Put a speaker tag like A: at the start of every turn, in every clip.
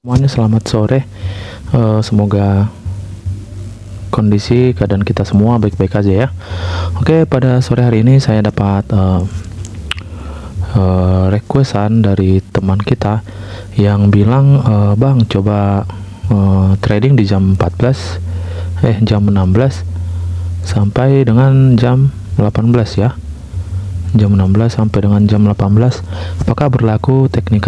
A: Semuanya selamat sore. Semoga kondisi keadaan kita semua baik-baik aja ya. Oke, pada sore hari ini saya dapat requestan dari teman kita yang bilang, Bang, coba trading di jam 16 sampai dengan jam 18 ya. Jam 16 sampai dengan jam 18. Apakah berlaku teknik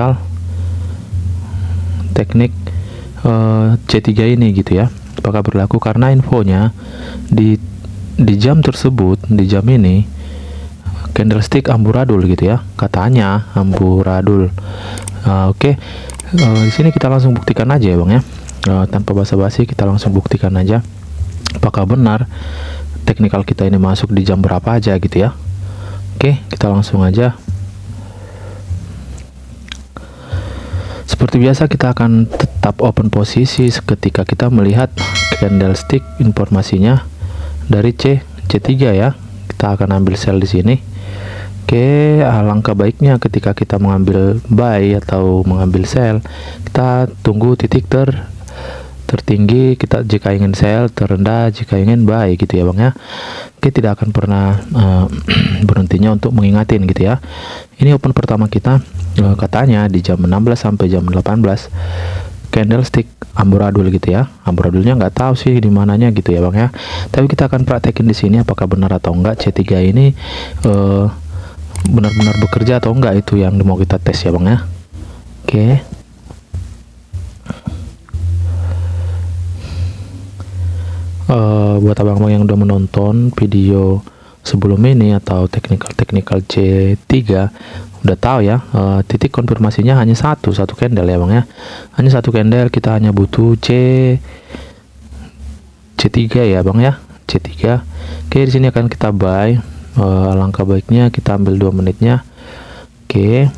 A: C3 ini gitu ya? Apakah berlaku? Karena infonya di jam tersebut, di jam ini candlestick amburadul gitu ya, katanya amburadul. Oke. Di sini kita langsung buktikan aja ya Bang ya, tanpa basa-basi kita langsung buktikan aja apakah benar teknikal kita ini masuk di jam berapa aja gitu ya. Oke, kita langsung aja. Seperti biasa kita akan tetap open posisi ketika kita melihat candlestick informasinya dari C3 ya. Kita akan ambil sell di sini. Oke, alangkah baiknya ketika kita mengambil buy atau mengambil sell, kita tunggu titik tertinggi kita jika ingin sell, terendah jika ingin buy gitu ya Bang ya. Oke, tidak akan pernah berhentinya untuk mengingatin gitu ya. Ini open pertama kita katanya di jam 16 sampai jam 18 candlestick amburadul gitu ya. Amburadulnya nggak tahu sih di mananya gitu ya Bang ya. Tapi kita akan praktekin di sini apakah benar atau enggak C3 ini benar-benar bekerja atau enggak, itu yang mau kita tes ya Bang ya. Oke. Buat abang-abang yang udah menonton video sebelum ini atau teknikal C3 udah tahu ya, titik konfirmasinya hanya satu candle ya Bang ya. Hanya satu candle, kita hanya butuh C3 ya Bang ya, C3. Oke, di sini akan kita buy. Alangkah baiknya kita ambil 2 menitnya. Oke.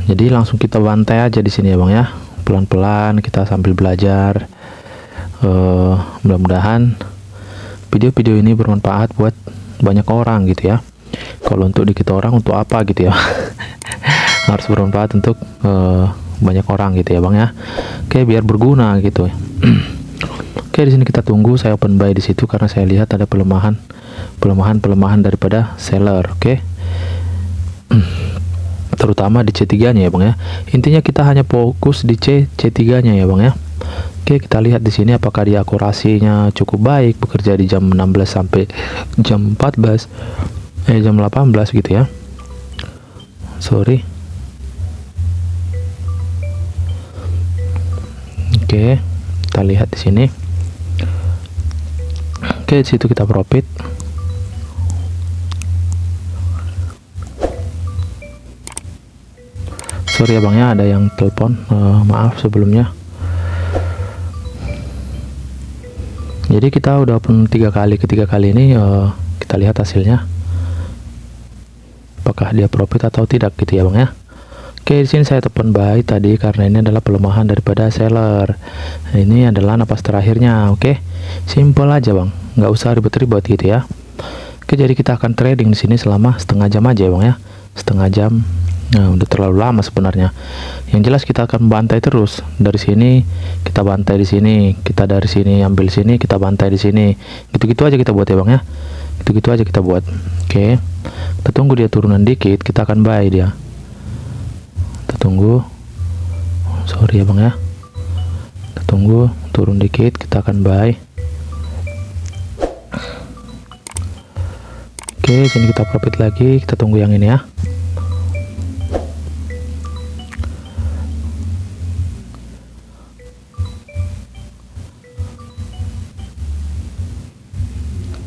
A: Jadi langsung kita bantai aja di sini ya Bang ya. Pelan-pelan kita sambil belajar. Mudah-mudahan video-video ini bermanfaat buat banyak orang gitu ya. Kalau untuk dikit orang untuk apa gitu ya. Harus bermanfaat untuk banyak orang gitu ya Bang ya. Oke, biar berguna gitu. Oke, di sini kita tunggu. Saya open buy di situ karena saya lihat ada pelemahan daripada seller. Oke. Terutama di C3 nya ya Bang ya. Intinya kita hanya fokus di C3 nya ya Bang ya. Oke, kita lihat di sini apakah dia akurasinya cukup baik, bekerja di jam 16 sampai jam 18 jam 18 gitu ya. Sorry. Oke, kita lihat di sini. Oke, di situ kita profit. Sorry ya Bang ya, ada yang telepon, maaf sebelumnya. Jadi kita udah open 3 kali, ketiga kali ini kita lihat hasilnya apakah dia profit atau tidak gitu ya Bang ya. Oke, di sini saya open buy tadi karena ini adalah pelemahan daripada seller. Ini adalah napas terakhirnya. Oke, simple aja Bang, nggak usah ribet-ribet gitu ya. Oke, jadi kita akan trading di sini selama setengah jam aja ya Bang ya, setengah jam. Nah, udah terlalu lama sebenarnya. Yang jelas kita akan bantai terus. Dari sini kita bantai di sini, kita dari sini ambil sini, kita bantai di sini. Gitu-gitu aja kita buat ya Bang ya. Gitu-gitu aja kita buat. Oke. Kita tunggu dia turunan dikit, kita akan buy dia. Kita tunggu. Sorry ya Bang ya. Kita tunggu turun dikit, kita akan buy. Oke, sini kita profit lagi, kita tunggu yang ini ya.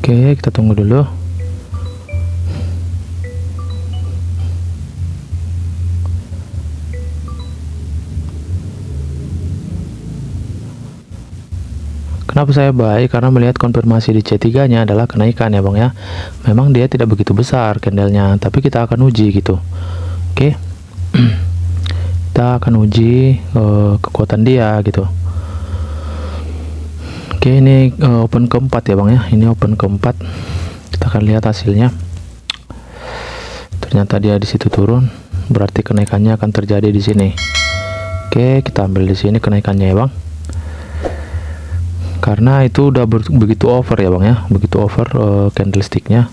A: Oke, kita tunggu dulu. Kenapa saya buy? Karena melihat konfirmasi di C3 nya adalah kenaikan ya Bang ya. Memang dia tidak begitu besar candlenya, tapi kita akan uji gitu. Oke. Kita akan uji kekuatan dia gitu. Oke, ini open keempat ya Bang ya. Ini open keempat. Kita akan lihat hasilnya. Ternyata dia di situ turun. berarti kenaikannya akan terjadi di sini. Oke, kita ambil di sini kenaikannya ya bang, karena itu udah begitu over ya bang ya, begitu over candlesticknya.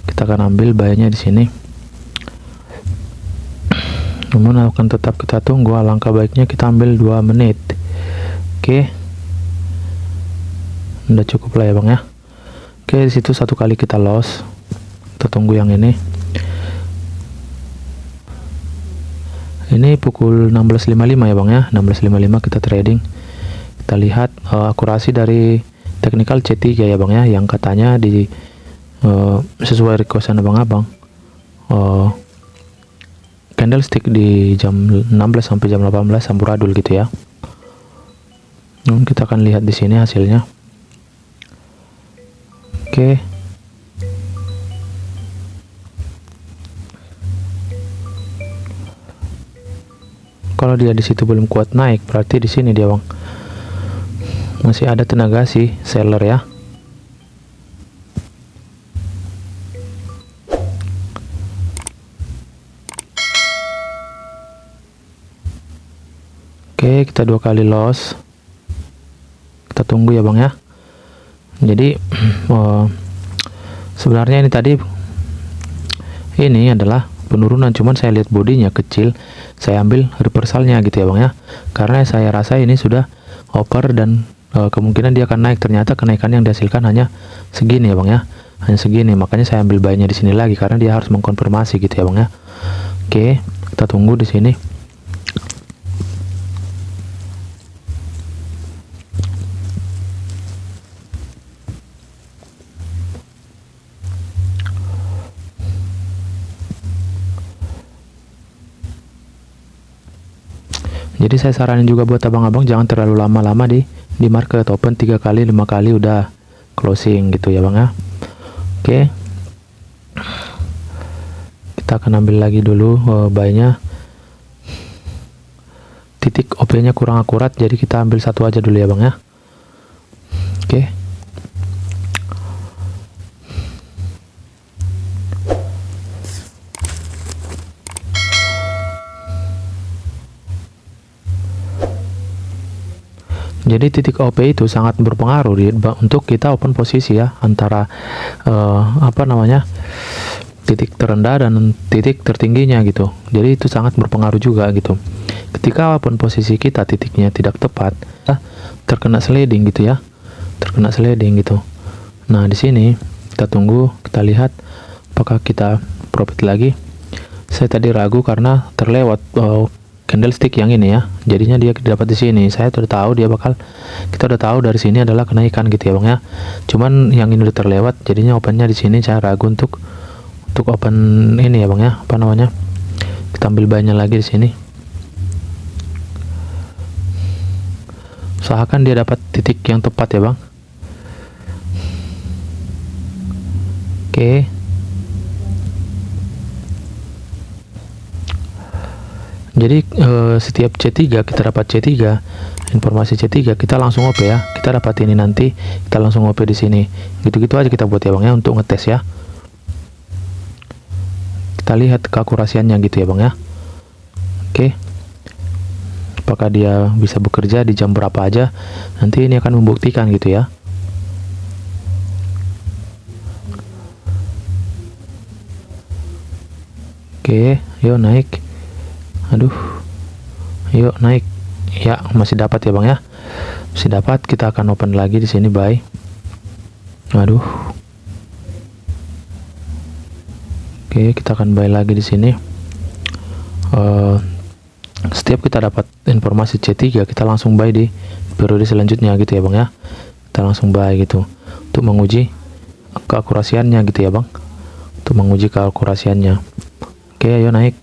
A: Kita akan ambil buy-nya di sini. Namun akan tetap kita tunggu, alangkah baiknya kita ambil 2 menit. Oke, udah cukup lah ya bang ya. Oke, di situ satu kali kita loss, kita tunggu yang ini. Ini pukul 16.55 ya bang ya, 16.55 kita trading. Kita lihat akurasi dari technical C3 ya bang ya, yang katanya di sesuai requestan abang-abang, candlestick di jam 16 sampai jam 18 amburadul gitu ya. Kita akan lihat di sini hasilnya. Oke. Kalau dia di situ belum kuat naik, berarti di sini dia bang masih ada tenaga sih seller ya. Oke, kita 2 kali loss. Kita tunggu ya bang ya. Jadi sebenarnya ini tadi ini adalah penurunan, cuman saya lihat bodinya kecil, saya ambil reversalnya gitu ya bang ya, karena saya rasa ini sudah over dan kemungkinan dia akan naik. Ternyata kenaikan yang dihasilkan hanya segini ya bang ya, hanya segini, makanya saya ambil buy-nya di sini lagi karena dia harus mengkonfirmasi gitu ya bang ya. Oke, kita tunggu di sini. Jadi saya saranin juga buat abang-abang jangan terlalu lama-lama di market, open 3 kali 5 kali udah closing gitu ya bang ya. Oke, kita akan ambil lagi dulu buy-nya. Titik OP nya kurang akurat, jadi kita ambil satu aja dulu ya bang ya. Oke, jadi titik OP itu sangat berpengaruh untuk kita open posisi ya, antara titik terendah dan titik tertingginya gitu. Jadi itu sangat berpengaruh juga gitu. Ketika open posisi kita titiknya tidak tepat, terkena sliding gitu ya, terkena sliding gitu. Nah di sini kita tunggu, kita lihat apakah kita profit lagi. Saya tadi ragu karena terlewat candlestick yang ini ya, jadinya dia dapat di sini. Saya sudah tahu kita udah tahu dari sini adalah kenaikan gitu ya bang ya. Cuman yang ini udah terlewat, jadinya opennya di sini saya ragu untuk open ini ya bang ya, kita ambil buy-nya lagi di sini. Usahakan dia dapat titik yang tepat ya bang. Oke. Jadi setiap C3 kita dapat C3, informasi C3 kita langsung OP ya. Kita dapat ini nanti, kita langsung OP di sini. Gitu-gitu aja kita buat ya bang ya, untuk ngetes ya. Kita lihat keakurasiannya gitu ya bang ya. Oke. Apakah dia bisa bekerja di jam berapa aja? Nanti ini akan membuktikan gitu ya. Oke, yuk naik. Aduh, yuk naik ya, masih dapat ya bang ya, masih dapat. Kita akan open lagi di sini buy. Aduh, oke, kita akan buy lagi di sini. Setiap kita dapat informasi C3 kita langsung buy di periode selanjutnya gitu ya bang ya. Kita langsung buy gitu untuk menguji keakurasiannya gitu ya bang, untuk menguji keakurasiannya. Oke, ayo naik.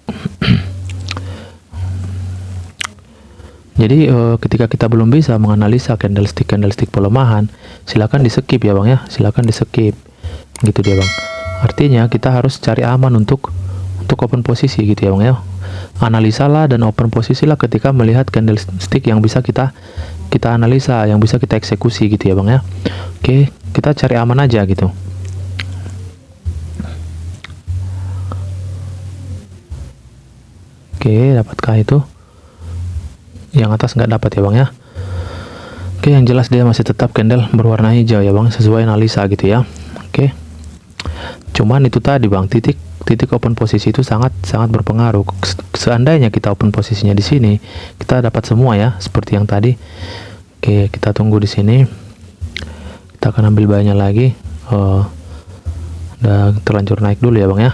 A: Jadi ketika kita belum bisa menganalisa candlestick pelemahan, silakan di skip ya bang ya, silakan di skip gitu dia bang. Artinya kita harus cari aman untuk open posisi gitu ya bang ya. Analisalah dan open posisilah ketika melihat candlestick yang bisa kita analisa, yang bisa kita eksekusi gitu ya bang ya. Oke, kita cari aman aja gitu. Oke, dapatkah itu? Yang atas nggak dapat ya bang ya. Oke, yang jelas dia masih tetap candle berwarna hijau ya bang, sesuai analisa gitu ya. Oke, cuman itu tadi bang, titik open posisi itu sangat berpengaruh. Seandainya kita open posisinya di sini, kita dapat semua ya, seperti yang tadi. Oke, kita tunggu di sini. Kita akan ambil buy-nya lagi. Udah terlanjur naik dulu ya bang ya.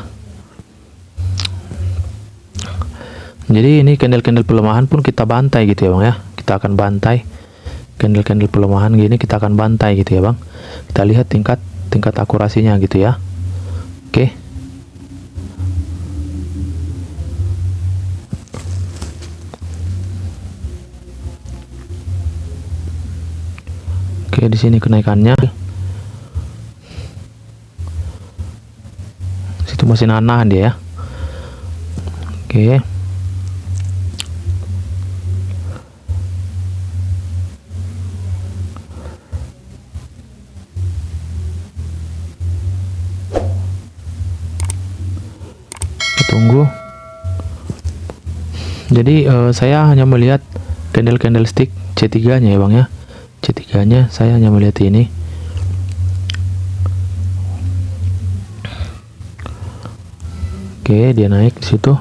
A: Jadi ini candle pelemahan pun kita bantai gitu ya bang ya. Kita akan bantai candle pelemahan gini, kita akan bantai gitu ya bang. Kita lihat tingkat akurasinya gitu ya. Oke. Oke, di sini kenaikannya. Situ masih nahan dia ya. Oke. Tunggu. Jadi saya hanya melihat candlestick C3 nya ya bang ya. C3 nya saya hanya melihat ini. Oke, dia naik di situ.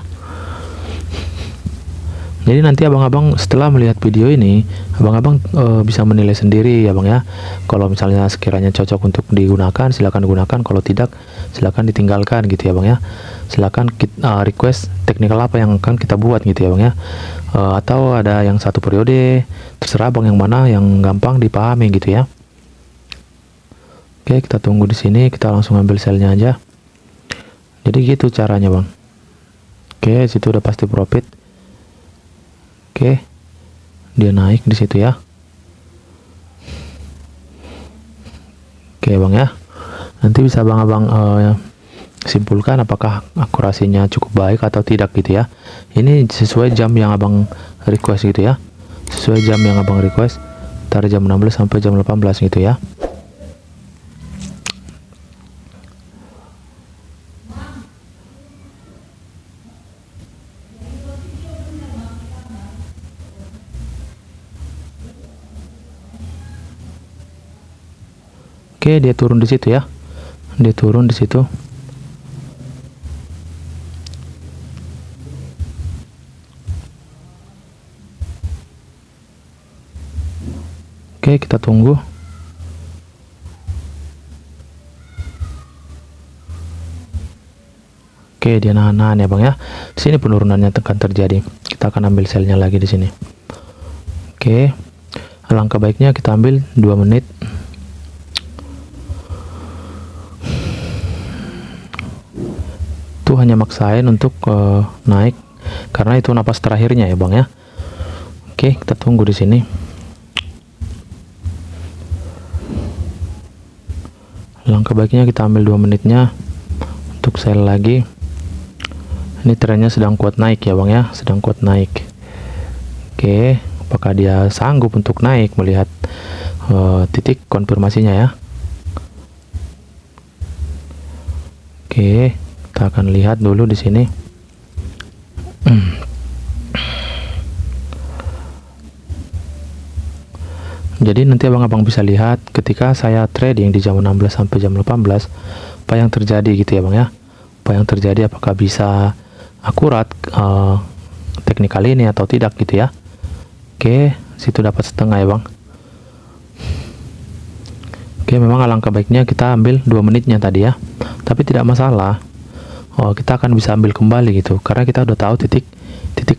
A: Jadi nanti abang-abang setelah melihat video ini, abang-abang bisa menilai sendiri ya bang ya. Kalau misalnya sekiranya cocok untuk digunakan, silakan gunakan. Kalau tidak, silakan ditinggalkan gitu ya bang ya. Silakan request teknikal apa yang akan kita buat gitu ya bang ya. Atau ada yang satu periode, terserah bang yang mana yang gampang dipahami gitu ya. Oke, kita tunggu di sini, kita langsung ambil sell-nya aja. Jadi gitu caranya bang. Oke, situ udah pasti profit. Oke, dia naik di situ ya. Oke bang ya, nanti bisa abang-abang simpulkan apakah akurasinya cukup baik atau tidak gitu ya. Ini sesuai jam yang abang request gitu ya, sesuai jam yang abang request, dari jam 16 sampai jam 18 gitu ya. Oke, dia turun di situ ya. Dia turun di situ. Oke, kita tunggu. Oke, dia nahan-nahan ya bang ya. Di sini penurunannya akan terjadi. Kita akan ambil sell-nya lagi di sini. Oke, alangkah baiknya kita ambil 2 menit. Itu hanya maksain untuk naik karena itu napas terakhirnya ya bang ya. Oke, kita tunggu di sini. Langkah baiknya kita ambil 2 menitnya untuk sell lagi. Ini trennya sedang kuat naik ya bang ya, sedang kuat naik. Oke, apakah dia sanggup untuk naik, melihat titik konfirmasinya ya. Oke, kita akan lihat dulu di sini. Jadi nanti abang-abang bisa lihat ketika saya trading di jam 16 sampai jam 18 apa yang terjadi gitu ya bang ya. Apa yang terjadi, apakah bisa akurat teknikal ini atau tidak gitu ya. Oke, situ dapat setengah ya bang. Oke, memang alangkah baiknya kita ambil 2 menitnya tadi ya, tapi tidak masalah. Kita akan bisa ambil kembali gitu karena kita udah tahu titik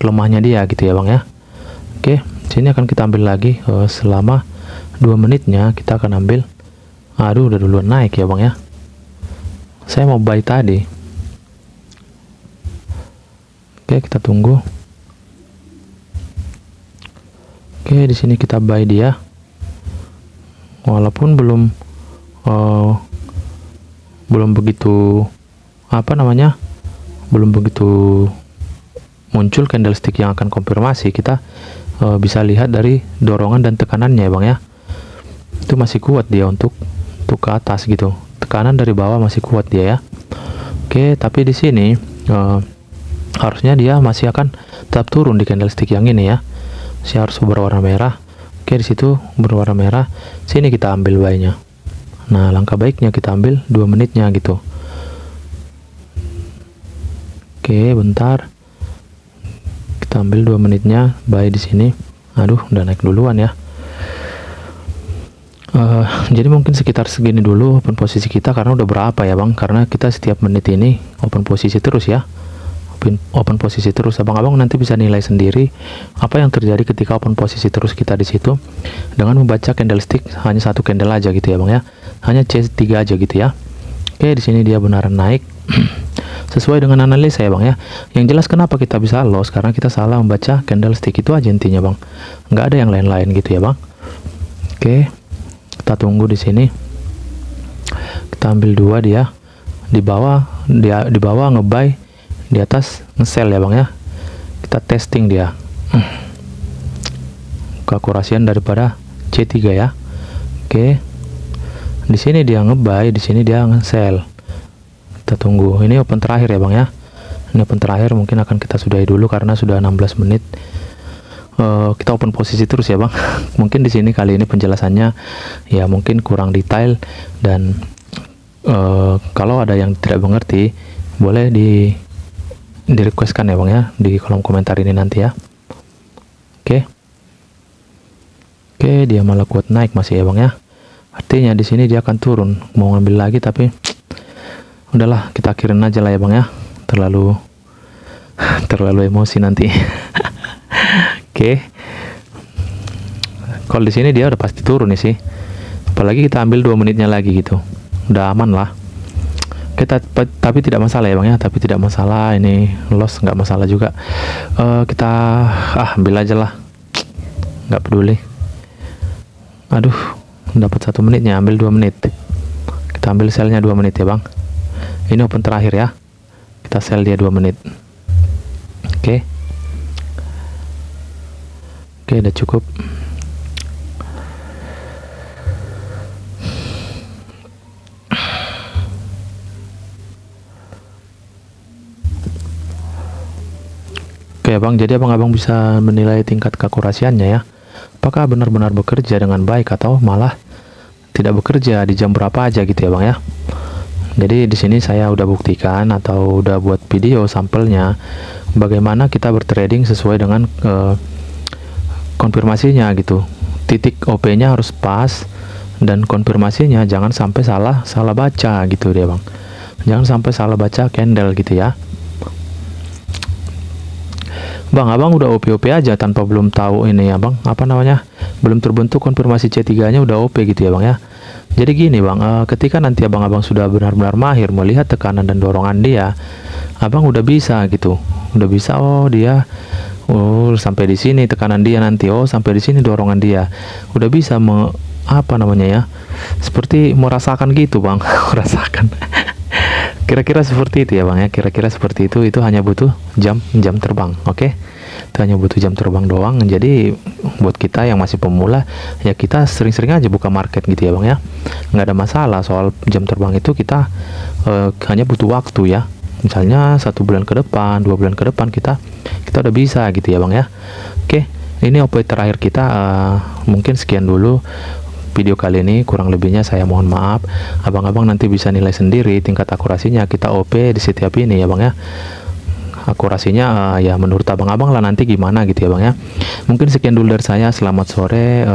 A: lemahnya dia gitu ya bang ya. Oke, sini akan kita ambil lagi selama 2 menitnya kita akan ambil. Aduh, udah duluan naik ya bang ya. Saya mau buy tadi. Oke, kita tunggu. Oke, di sini kita buy dia. Walaupun belum begitu belum begitu muncul candlestick yang akan konfirmasi, kita bisa lihat dari dorongan dan tekanannya ya bang ya. Itu masih kuat dia untuk ke atas gitu, tekanan dari bawah masih kuat dia ya. Oke, tapi di sini harusnya dia masih akan tetap turun di candlestick yang ini ya. Saya harus berwarna merah. Oke, di situ berwarna merah. Sini kita ambil buy-nya. Nah, langkah baiknya kita ambil 2 menitnya gitu. Oke, bentar. Kita ambil 2 menitnya buy di sini. Aduh, udah naik duluan ya. Jadi mungkin sekitar segini dulu open posisi kita, karena udah berapa ya bang, karena kita setiap menit ini open posisi terus ya, open posisi terus. Abang-abang nanti bisa nilai sendiri apa yang terjadi ketika open posisi terus kita di situ dengan membaca candlestick hanya satu candle aja gitu ya bang ya, hanya C3 aja gitu ya. Oke, di sini dia beneran naik sesuai dengan analisa ya bang ya. Yang jelas kenapa kita bisa loss, karena kita salah membaca candlestick, itu aja intinya bang, nggak ada yang lain-lain gitu ya bang. Oke, kita tunggu di sini. Kita ambil 2 dia di bawah, dia di bawah ngebuy, di atas nge-sell ya bang ya. Kita testing dia keakurasian daripada C3 ya. Oke, di sini dia ngebuy, di sini dia nge-sell. Kita tunggu. Ini open terakhir ya bang ya. Ini open terakhir, mungkin akan kita sudahi dulu karena sudah 16 menit. Kita open posisi terus ya bang. Mungkin di sini kali ini penjelasannya ya mungkin kurang detail, dan kalau ada yang tidak mengerti boleh di requestkan ya bang ya di kolom komentar ini nanti ya. Oke, dia malah kuat naik masih ya bang ya. Artinya di sini dia akan turun. Mau ngambil lagi tapi udahlah, kita akhirin aja lah ya bang ya. Terlalu emosi nanti. Oke. Kalau di sini dia udah pasti turun nih sih. Apalagi kita ambil 2 menitnya lagi gitu. Udah aman lah. Tapi tidak masalah ya bang ya. Tapi tidak masalah, ini loss nggak masalah juga. Kita ambil aja lah. Nggak peduli. Aduh, dapat 1 menitnya, ambil 2 menit. Kita ambil sell-nya 2 menit ya bang. Ini open terakhir ya. Kita sell dia 2 menit. Oke, udah cukup. Oke bang, jadi abang-abang bisa menilai tingkat keakurasiannya ya. Apakah benar-benar bekerja dengan baik atau malah tidak bekerja di jam berapa aja gitu ya bang ya. Jadi di sini saya udah buktikan atau udah buat video sampelnya bagaimana kita bertrading sesuai dengan konfirmasinya gitu. Titik OP-nya harus pas, dan konfirmasinya jangan sampai salah baca gitu dia bang. Jangan sampai salah baca candle gitu ya. Bang, abang udah OP aja tanpa belum tahu ini ya bang, apa namanya, belum terbentuk konfirmasi C3 nya udah OP gitu ya bang ya. Jadi gini bang, ketika nanti abang-abang sudah benar-benar mahir melihat tekanan dan dorongan dia, abang udah bisa gitu, udah bisa, oh dia sampai di sini tekanan dia, nanti oh sampai di sini dorongan dia, udah bisa apa namanya ya, seperti merasakan gitu bang. Merasakan. Kira-kira seperti itu ya bang ya, kira-kira seperti itu hanya butuh jam terbang. Oke, itu hanya butuh jam terbang doang. Jadi buat kita yang masih pemula ya, kita sering-sering aja buka market gitu ya bang ya, nggak ada masalah soal jam terbang itu. Kita hanya butuh waktu ya, misalnya 1 bulan ke depan, 2 bulan ke depan kita udah bisa gitu ya bang ya. Oke, ini OP terakhir kita. Mungkin sekian dulu video kali ini, kurang lebihnya saya mohon maaf. Abang-abang nanti bisa nilai sendiri tingkat akurasinya kita OP di setiap ini ya bang ya. Akurasinya ya menurut abang-abang lah nanti gimana gitu ya bang ya. Mungkin sekian dulu dari saya. Selamat sore.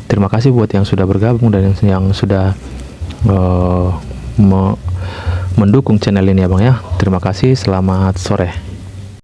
A: Terima kasih buat yang sudah bergabung dan yang sudah mendukung channel ini ya bang ya. Terima kasih, selamat sore.